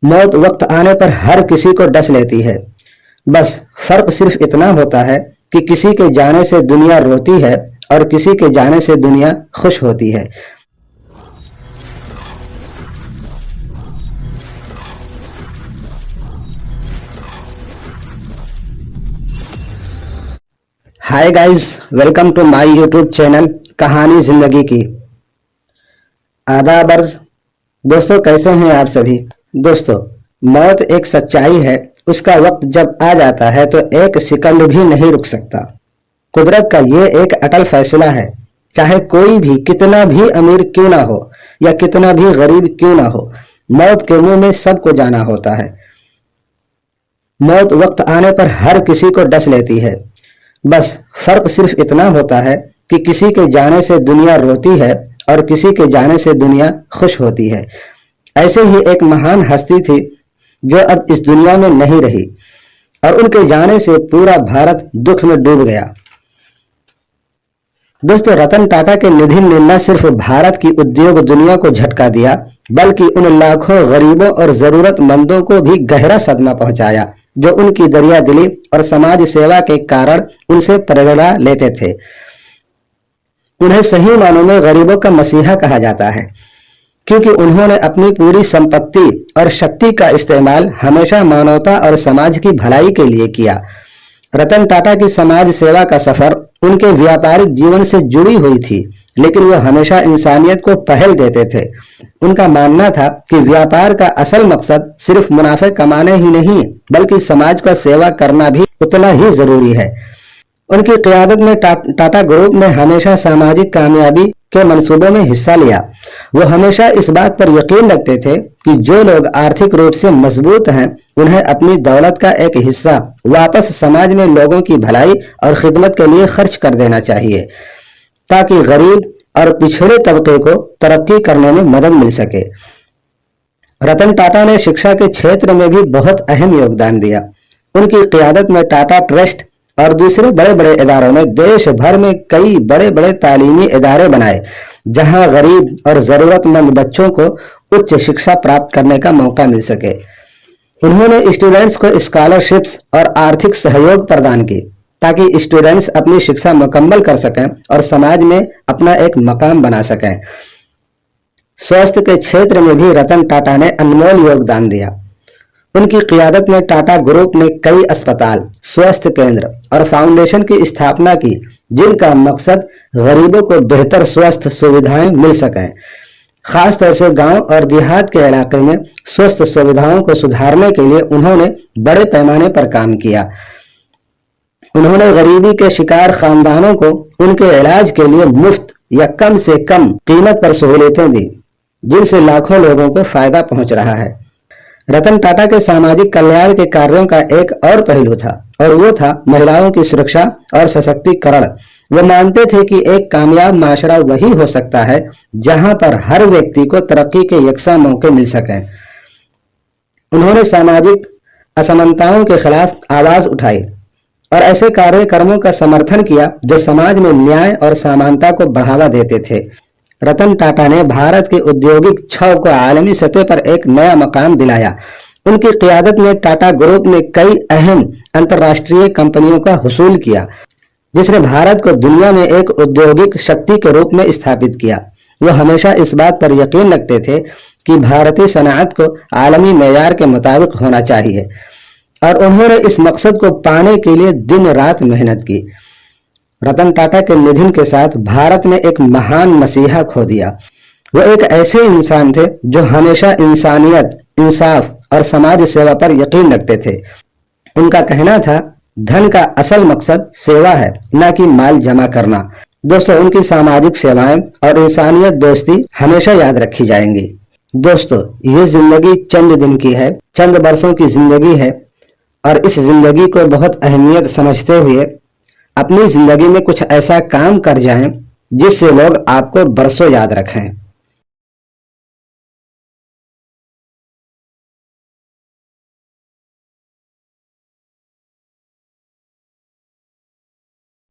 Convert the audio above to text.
मौत वक्त आने पर हर किसी को डस लेती है। बस फर्क सिर्फ इतना होता है कि किसी के जाने से दुनिया रोती है और किसी के जाने से दुनिया खुश होती है। Hi guys, welcome to my YouTube channel कहानी जिंदगी की। आदाब अर्ज। दोस्तों, कैसे हैं आप सभी। दोस्तों, मौत एक सच्चाई है। उसका वक्त जब आ जाता है तो एक सेकंड भी नहीं रुक सकता। कुदरत का ये एक अटल फैसला है। चाहे कोई भी कितना भी अमीर क्यों ना हो या कितना भी गरीब क्यों ना हो, मौत के मुंह में सबको जाना होता है। मौत वक्त आने पर हर किसी को डस लेती है। बस फर्क सिर्फ इतना होता है कि किसी के जाने से दुनिया रोती है और किसी के जाने से दुनिया खुश होती है। ऐसे ही एक महान हस्ती थी जो अब इस दुनिया में नहीं रही और उनके जाने से पूरा भारत दुख में डूब गया। दोस्तों, रतन टाटा के निधन ने न सिर्फ भारत की उद्योग दुनिया को झटका दिया, बल्कि उन लाखों गरीबों और जरूरतमंदों को भी गहरा सदमा पहुंचाया जो उनकी दरिया दिली और समाज सेवा के कारण उनसे प्रेरणा लेते थे। उन्हें सही मानों में गरीबों का मसीहा कहा जाता है, क्योंकि उन्होंने अपनी पूरी संपत्ति और शक्ति का इस्तेमाल हमेशा मानवता और समाज की भलाई के लिए किया। रतन टाटा की समाज सेवा का सफर उनके व्यापारिक जीवन से जुड़ी हुई थी, लेकिन वो हमेशा इंसानियत को पहल देते थे। उनका मानना था कि व्यापार का असल मकसद सिर्फ मुनाफे कमाने ही नहीं, बल्कि समाज का सेवा करना भी उतना ही जरूरी है। उनकी क़यादत में टाटा ग्रुप ने हमेशा सामाजिक कामयाबी के मंसूबों में हिस्सा लिया। वो हमेशा इस बात पर यकीन रखते थे कि जो लोग आर्थिक रूप से मजबूत हैं, उन्हें अपनी दौलत का एक हिस्सा वापस समाज में लोगों की भलाई और खिदमत के लिए खर्च कर देना चाहिए, ताकि गरीब और पिछड़े तबके को तरक्की करने में मदद मिल सके। रतन टाटा ने शिक्षा के क्षेत्र में भी बहुत अहम योगदान दिया। उनकी क़यादत में टाटा ट्रस्ट और दूसरे बड़े बड़े इदारों ने देश भर में कई बड़े बड़े तालीमी इदारे बनाए, जहां गरीब और जरूरतमंद बच्चों को उच्च शिक्षा प्राप्त करने का मौका मिल सके। उन्होंने स्टूडेंट्स को स्कॉलरशिप्स और आर्थिक सहयोग प्रदान की, ताकि स्टूडेंट्स अपनी शिक्षा मुकम्मल कर सकें और समाज में अपना एक मकाम बना सकें। स्वास्थ्य के क्षेत्र में भी रतन टाटा ने अनमोल योगदान दिया। उनकी क़यादत में टाटा ग्रुप ने कई अस्पताल, स्वास्थ्य केंद्र और फाउंडेशन की स्थापना की, जिनका मकसद गरीबों को बेहतर स्वास्थ्य सुविधाएं मिल सकें। खास तौर से गांव और देहात के इलाके में स्वास्थ्य सुविधाओं को सुधारने के लिए उन्होंने बड़े पैमाने पर काम किया। उन्होंने गरीबी के शिकार खानदानों को उनके इलाज के लिए मुफ्त या कम से कम कीमत पर सहूलियतें दी, जिनसे लाखों लोगों को फायदा पहुंच रहा है। रतन टाटा के सामाजिक कल्याण के कार्यों का एक और पहलू था, और वो था महिलाओं की सुरक्षा और सशक्तिकरण। वो मानते थे कि एक कामयाब माशरा वही हो सकता है जहां पर हर व्यक्ति को तरक्की के यकसा मौके मिल सकें। उन्होंने सामाजिक असमानताओं के खिलाफ आवाज उठाई और ऐसे कार्यक्रमों का समर्थन किया जो समाज में न्याय और समानता को बढ़ावा देते थे। रतन टाटा ने भारत के औद्योगिक छाव को आलमी सतह पर एक नया मकाम दिलाया। उनकी क़यादत में टाटा ग्रुप ने कई अहम अंतर्राष्ट्रीय कंपनियों का हुसूल किया, जिसने भारत को दुनिया में एक औद्योगिक शक्ति के रूप में स्थापित किया। वो हमेशा इस बात पर यकीन रखते थे कि भारतीय सनअत को आलमी मेयार के मुताबिक होना चाहिए, और उन्होंने इस मकसद को पाने के लिए दिन रात मेहनत की। रतन टाटा के निधन के साथ भारत ने एक महान मसीहा खो दिया। वो एक ऐसे इंसान थे जो हमेशा इंसानियत, इंसाफ और समाज सेवा पर यकीन रखते थे। उनका कहना था, धन का असल मकसद सेवा है, न कि माल जमा करना। दोस्तों, उनकी सामाजिक सेवाएं और इंसानियत दोस्ती हमेशा याद रखी जाएंगी। दोस्तों, ये जिंदगी चंद दिन की है, चंद बरसों की जिंदगी है, और इस जिंदगी को बहुत अहमियत समझते हुए अपनी जिंदगी में कुछ ऐसा काम कर जाएं जिससे लोग आपको बरसों याद रखें।